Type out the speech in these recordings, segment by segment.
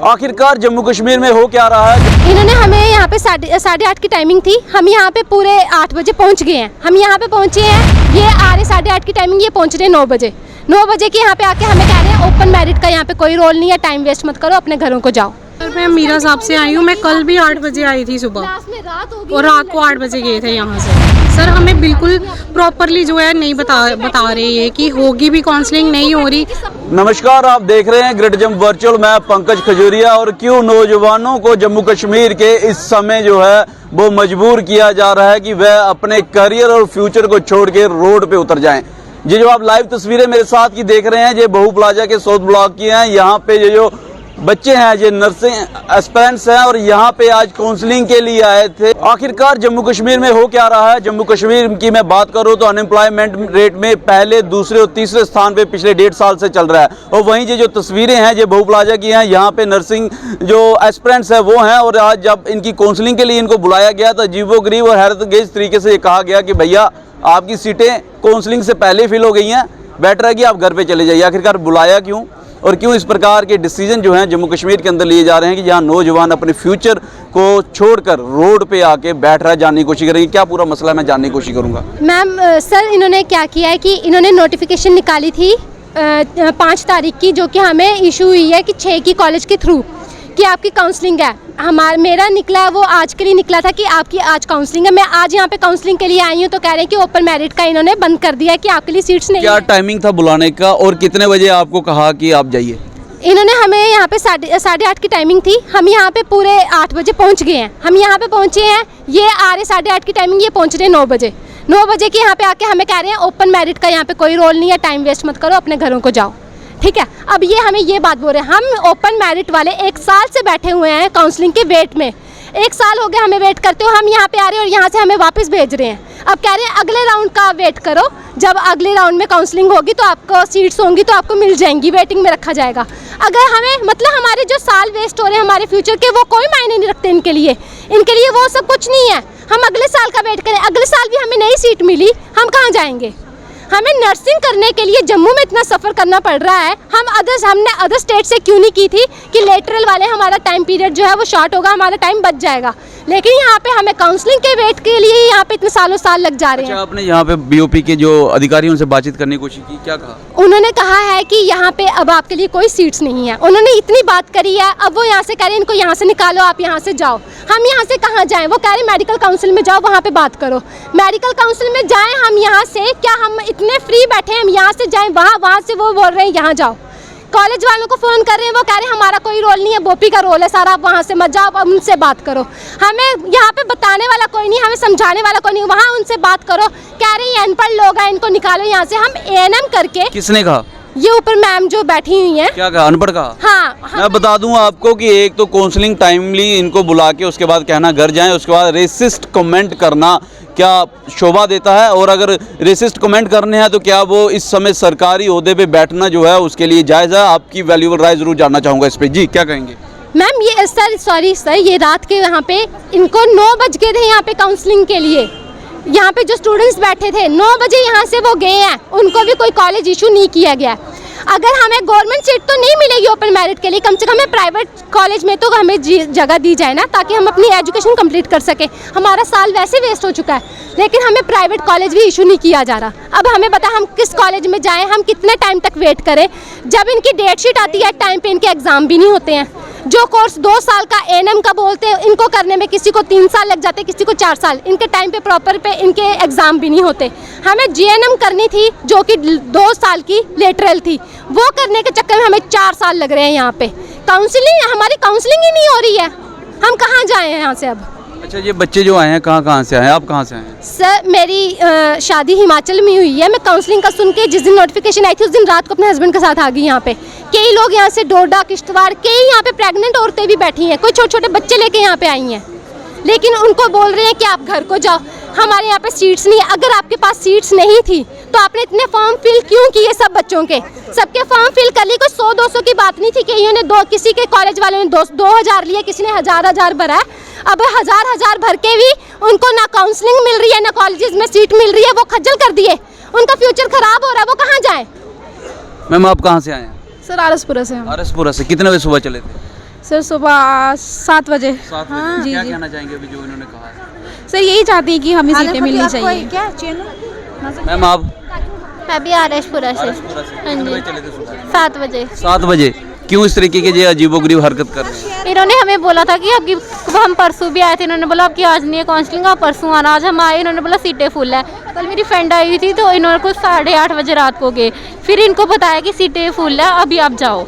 आखिरकार जम्मू कश्मीर में हो क्या रहा है। इन्होंने हमें यहाँ पे साढ़े 8 की टाइमिंग थी, हम यहाँ पे पूरे 8 बजे पहुँच गए हैं। हम यहाँ पे पहुँचे हैं, ये आ रहे 8:30 की टाइमिंग, ये पहुँच रहे 9 बजे। 9 बजे के यहाँ पे आके हमें कह रहे हैं ओपन मैरिट का यहाँ पे कोई रोल नहीं है, टाइम वेस्ट मत करो, अपने घरों को जाओ। सर मैं मीरा साहब से आई हूँ, मैं कल भी 8 बजे आई थी सुबह और रात को 8 बजे गए थे यहाँ से। सर हमें बिल्कुल प्रॉपरली जो है नहीं बता रहे ये कि होगी भी काउंसलिंग, नहीं हो रही। नमस्कार, आप देख रहे हैं ग्रेट जम्प वर्चुअल। मैं पंकज खजूरिया। और क्यों नौजवानों को जम्मू कश्मीर के इस समय जो है वो मजबूर किया जा रहा है कि वह अपने करियर और फ्यूचर को छोड़ के रोड पे उतर जाएं। ये जो आप लाइव तस्वीरें मेरे साथ की देख रहे हैं, ये बहू प्लाजा के साउथ ब्लॉक की हैं। यहाँ पे ये जो बच्चे हैं ये नर्सिंग एस्पिरेंट्स हैं और यहाँ पे आज काउंसलिंग के लिए आए थे। आखिरकार जम्मू कश्मीर में हो क्या रहा है। जम्मू कश्मीर की मैं बात करूँ तो अनएम्प्लॉयमेंट रेट में पहले, दूसरे और तीसरे स्थान पे पिछले 1.5 साल से चल रहा है। और वहीं ये जो तस्वीरें हैं ये बहू प्लाजा की हैं, यहाँ पे नर्सिंग जो एस्पिरेंट्स है वो हैं। और आज जब इनकी काउंसलिंग के लिए इनको बुलाया गया तो अजीबोगरीब और हैरतअंगेज तरीके से ये कहा गया कि भैया आपकी सीटें काउंसलिंग से पहले फिल हो गई हैं, बेटर है कि आप घर पे चले जाइए। आखिरकार बुलाया क्यों और क्यों इस प्रकार के डिसीजन जो हैं जम्मू कश्मीर के अंदर लिए जा रहे हैं कि जहां नौजवान अपने फ्यूचर को छोड़कर रोड पे आके बैठ रहा जाने की कोशिश करेंगे। क्या पूरा मसला मैं जानने की कोशिश करूंगा। मैम सर इन्होंने क्या किया है कि इन्होंने नोटिफिकेशन निकाली थी 5 तारीख की, जो कि हमें इशू हुई है कि 6 की कॉलेज के थ्रू कि आपकी काउंसलिंग है। मेरा निकला है वो आज के लिए निकला था कि आपकी आज काउंसलिंग है। मैं आज यहाँ पे काउंसलिंग के लिए आई हूँ तो कह रहे हैं कि ओपन मेरिट का इन्होंने बंद कर दिया है कि आपके लिए सीट्स नहीं। क्या टाइमिंग था बुलाने का और कितने बजे आपको कहा कि आप जाइए। इन्होंने हमें यहाँ पे 8:30 की टाइमिंग थी, हम यहाँ पे पूरे 8 बजे पहुँच गए हैं। हम यहाँ पे पहुँचे हैं, ये आ रहे 8:30 की टाइमिंग, ये पहुँच रहे 9 बजे। 9 बजे के यहाँ पे आके हमें कह रहे हैं ओपन मेरिट का यहाँ पे कोई रोल नहीं है, टाइम वेस्ट मत करो, अपने घरों को जाओ। ठीक है, अब ये हमें ये बात बोल रहे हैं। हम ओपन मेरिट वाले 1 साल से बैठे हुए हैं काउंसलिंग के वेट में। 1 साल हो गया हमें वेट करते हो, हम यहाँ पे आ रहे हैं और यहाँ से हमें वापस भेज रहे हैं। अब कह रहे हैं अगले राउंड का वेट करो, जब अगले राउंड में काउंसलिंग होगी तो आपको सीट्स होंगी तो आपको मिल जाएंगी, वेटिंग में रखा जाएगा। अगर हमें मतलब हमारे जो साल वेस्ट हो रहे हैं हमारे फ्यूचर के, वो कोई मायने नहीं रखते इनके लिए वो सब कुछ नहीं है। हम अगले साल का वेट करें, अगले साल भी हमें नई सीट मिली, हम कहाँ जाएंगे। हमें नर्सिंग करने के लिए जम्मू में इतना सफ़र करना पड़ रहा है। हमने अदर स्टेट से क्यों नहीं की थी कि लेटरल वाले हमारा टाइम पीरियड जो है वो शॉर्ट होगा, हमारा टाइम बच जाएगा। लेकिन यहाँ पे हमें काउंसलिंग के वेट के लिए यहाँ पे इतने सालों साल लग जा रहे हैं। अच्छा, आपने यहाँ पे बीओपी के जो अधिकारी उनसे बातचीत करने की कोशिश की, क्या कहा उन्होंने? कहा है कि यहाँ पे अब आपके लिए कोई सीट्स नहीं है। उन्होंने इतनी बात करी है, अब वो यहाँ से कह रहे हैं इनको यहाँ से निकालो, आप यहाँ से जाओ। हम यहाँ से कहाँ जाएं? वो कह रहे हैं मेडिकल काउंसिल में जाओ, वहाँ पे बात करो। मेडिकल काउंसिल में जाएं हम यहाँ से? क्या हम इतने फ्री बैठे हैं हम यहाँ से जाएं वहाँ से वो बोल रहे हैं यहाँ जाओ। कॉलेज वालों को फ़ोन कर रहे हैं, वो कह रहे हैं हमारा कोई रोल नहीं है, बोपी का रोल है सारा, आप वहाँ से मत जाओ, आप उनसे बात करो। हमें यहाँ पे बताने वाला कोई नहीं, हमें समझाने वाला कोई नहीं, वहाँ उनसे बात करो। कह रहे हैं अनपढ़ लोग हैं, इनको निकालो यहाँ से। हम ANM करके, किसने कहा? ये ऊपर मैम जो बैठी हुई हैं। क्या कहा? अनपढ़ कहा? हाँ, मैं बता दूं आपको कि एक तो काउंसलिंग टाइमली इनको बुला के उसके बाद कहना घर जाएं, उसके बाद रेसिस्ट कमेंट करना क्या शोभा देता है? और अगर रेसिस्ट कमेंट करने हैं तो क्या वो इस समय सरकारी ओहदे पे बैठना जो है उसके लिए जायज़ है? आपकी वैल्यूबल राय जरूर जानना चाहूँगा इस पर। जी क्या कहेंगे मैम? ये सर ये रात के यहाँ पे इनको 9 बज गए थे यहाँ पे काउंसलिंग के लिए। यहाँ पे जो स्टूडेंट्स बैठे थे 9 बजे यहाँ से वो गए हैं, उनको भी कोई कॉलेज इशू नहीं किया गया। अगर हमें गवर्नमेंट सीट तो नहीं मिलेगी ओपन मेरिट के लिए, कम से कम हमें प्राइवेट कॉलेज में तो हमें जगह दी जाए ना, ताकि हम अपनी एजुकेशन कंप्लीट कर सकें। हमारा साल वैसे वेस्ट हो चुका है, लेकिन हमें प्राइवेट कॉलेज भी इशू नहीं किया जा रहा। अब हमें बता हम किस कॉलेज में जाएं, हम कितने टाइम तक वेट करें? जब इनकी डेट शीट आती है टाइम पे इनके एग्ज़ाम भी नहीं होते हैं। जो कोर्स 2 साल का ANM का बोलते हैं, इनको करने में किसी को 3 साल लग जाते, किसी को 4 साल। इनके टाइम पे प्रॉपर पे इनके एग्ज़ाम भी नहीं होते। हमें GNM करनी थी जो कि 2 साल की लेटरल थी, वो करने के चक्कर में हमें 4 साल लग रहे हैं। यहाँ पे हमारी काउंसलिंग ही नहीं हो रही है, हम कहाँ जाएँ यहाँ से अब? अच्छा, ये बच्चे जो आए हैं कहाँ से आए हैं? आप कहाँ से आए हैं? सर मेरी शादी हिमाचल में हुई है। मैं काउंसलिंग का सुन के जिस दिन नोटिफिकेशन आई थी उस दिन रात को अपने हस्बैंड के साथ आ गई यहाँ पे। कई लोग यहाँ से डोडा, किश्तवाड़, कई यहाँ पे प्रेग्नेंट औरतें भी बैठी हैं, कोई छोटे छोटे बच्चे लेके यहाँ पे आई हैं, लेकिन उनको बोल रहे हैं कि आप घर को जाओ, हमारे यहाँ पे सीट्स नहीं है। अगर आपके पास सीट्स नहीं थी तो आपने इतने फॉर्म फिल क्यों किए? सब बच्चों के सबके फॉर्म फिल कर लिए। कोई 100-200 की बात नहीं थी कि इन्होंने किसी के कॉलेज वालों ने 2000 लिए, किसी ने 1000 भरा है। अब 1000 भर के भी उनको ना काउंसलिंग मिल रही है, ना कॉलेजेस में सीट मिल रही है, वो खज्जल कर दिए, उनका फ्यूचर खराब हो रहा है, वो कहाँ जाए? मैम आप कहाँ से आए हैं? सर आरसपुरा से। आरसपुरा से। कितने बजे सुबह चले थे? सर सुबह 7 बजे। 7 बजे क्या कहना चाहेंगे अभी जो इन्होंने कहा है? सर यही चाहती हैं कि हमें सीटें मिलनी चाहिए। मैम आप मैं भी आरएसपुरा से। हाँ जी। 7 बजे। 7 बजे क्यों इस तरीके की जो अजीबोगरीब हरकत कर रहे हैं? इन्होंने हमें बोला था कि आपकी, हम परसों भी आए थे, इन्होंने बोला आपकी आज नहीं है काउंसलिंग, आप परसों आना। आज हम आए, इन्होंने बोला सीटें फुल है। कल मेरी फ्रेंड आई हुई थी तो इन्होंने को 8:30 बजे रात को गए, फिर इनको बताया कि सीटें फुल है, अभी आप जाओ।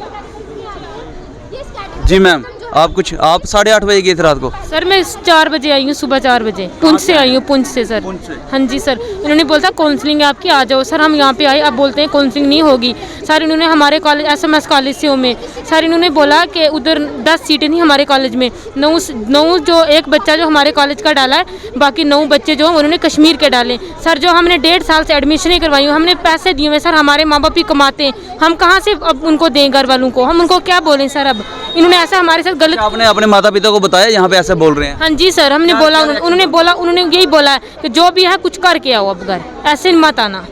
जी मैम आप 8:30 बजे गए थे रात को? सर मैं 4 बजे आई हूँ, सुबह 4 बजे पुंछ से आई हूँ, पुंछ से सर। हाँ जी सर, इन्होंने बोला था काउंसलिंग है आपकी, आ जाओ। सर हम यहाँ पे आए, अब बोलते हैं काउंसलिंग नहीं होगी। सर इन्होंने हमारे कॉलेज SMS कॉलेज से में सर इन्होंने बोला कि उधर 10 सीटें थी हमारे कॉलेज में, 9 जो एक बच्चा जो हमारे कॉलेज का डाला है, बाकी 9 बच्चे जो उन्होंने कश्मीर के डाले। सर जो हमने 1.5 साल से एडमिशन ही करवाई हूँ, हमने पैसे दिए हुए सर, हमारे माँ बाप ही कमाते हैं, हम कहाँ से अब उनको दें घर वालों को, हम उनको क्या बोलें सर? अब इन्होंने ऐसा हमारे साथ गलत। आपने अपने माता पिता को बताया यहाँ पे ऐसे बोल रहे हैं? हाँ जी सर, हमने बोला, उन्होंने यही बोला है कि जो भी है कुछ करके आओ, अब घर ऐसे मत आना।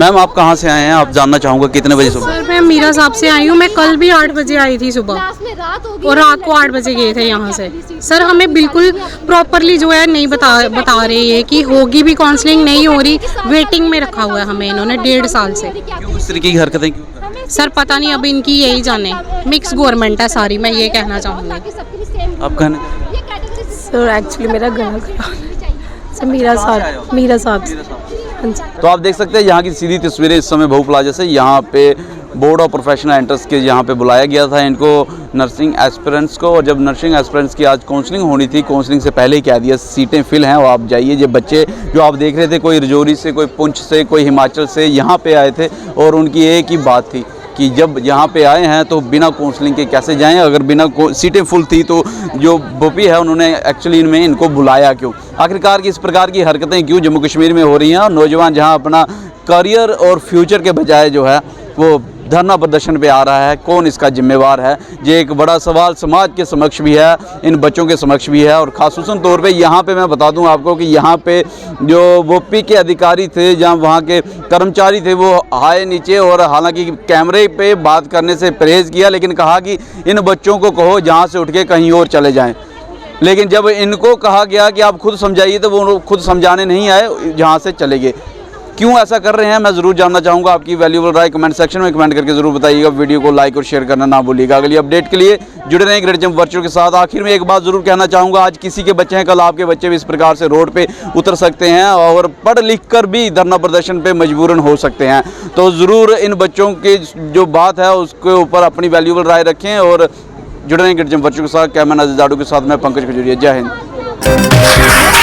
मैम आप कहाँ से आए हैं? आप जानना चाहूँगा कितने बजे सुबह? सर मैं मीरा साहब से आई हूँ। मैं कल भी 8 बजे आई थी सुबह, और रात को 8 बजे गए थे यहाँ से। सर हमें बिल्कुल प्रॉपरली जो है नहीं बता रहे ये कि होगी भी काउंसलिंग, नहीं हो रही, वेटिंग में रखा हुआ है हमें इन्होंने 1.5 साल से। क्यों इस तरीके की हरकतें क्यों कर रहे हैं? सर पता नहीं, अब इनकी यही जाने, मिक्स गवर्नमेंट है सारी, मैं ये कहना चाहूँगी। आप कहने सर एक्चुअली मेरा गला खराब। सर मीरा साहब हाँ जी। तो आप देख सकते हैं यहाँ की सीधी तस्वीरें इस समय बहु प्लाजा से। यहाँ पे बोर्ड ऑफ प्रोफेशनल एंट्रेंस के यहाँ पे बुलाया गया था इनको, नर्सिंग एस्पिरेंट्स को। और जब नर्सिंग एस्पिरेंट्स की आज काउंसलिंग होनी थी, काउंसलिंग से पहले ही कह दिया सीटें फिल हैं और आप जाइए। ये बच्चे जो आप देख रहे थे, कोई रजौरी से, कोई पुंछ से, कोई हिमाचल से यहाँ पे आए थे, और उनकी एक ही बात थी कि जब यहाँ पे आए हैं तो बिना काउंसलिंग के कैसे जाएं? अगर बिना सीटें फुल थी तो जो बोपी है उन्होंने एक्चुअली इनको बुलाया क्यों? आखिरकार की इस प्रकार की हरकतें क्यों जम्मू कश्मीर में हो रही हैं? और नौजवान जहाँ अपना करियर और फ्यूचर के बजाय जो है वो धरना प्रदर्शन पे आ रहा है, कौन इसका जिम्मेवार है? ये एक बड़ा सवाल समाज के समक्ष भी है, इन बच्चों के समक्ष भी है। और खासूसन तौर पे यहाँ पे मैं बता दूं आपको कि यहाँ पे जो वोपी के अधिकारी थे, जहाँ वहाँ के कर्मचारी थे, वो आए नीचे और हालांकि कैमरे पे बात करने से परहेज़ किया, लेकिन कहा कि इन बच्चों को कहो जहाँ से उठ के कहीं और चले जाएँ। लेकिन जब इनको कहा गया कि आप खुद समझाइए, तो वो खुद समझाने नहीं आए, जहाँ से चले गए। क्यों ऐसा कर रहे हैं, मैं ज़रूर जानना चाहूँगा। आपकी वैल्यूबल राय कमेंट सेक्शन में कमेंट करके ज़रूर बताइएगा। वीडियो को लाइक और शेयर करना ना भूलिएगा। अगली अपडेट के लिए जुड़े रहें ग्रेट जंप वर्चुअल के साथ। आखिर में एक बात ज़रूर कहना चाहूँगा, आज किसी के बच्चे हैं, कल आपके बच्चे भी इस प्रकार से रोड पे उतर सकते हैं और पढ़ लिख कर भी धरना प्रदर्शन पे मजबूरन हो सकते हैं। तो ज़रूर इन बच्चों की जो बात है उसके ऊपर अपनी वैल्यूबल राय रखें और जुड़े रहें ग्रेट जंप वर्चुअल के साथ। कैमरा नाज़िर जाडू के साथ मैं पंकज खजूरिया। जय हिंद।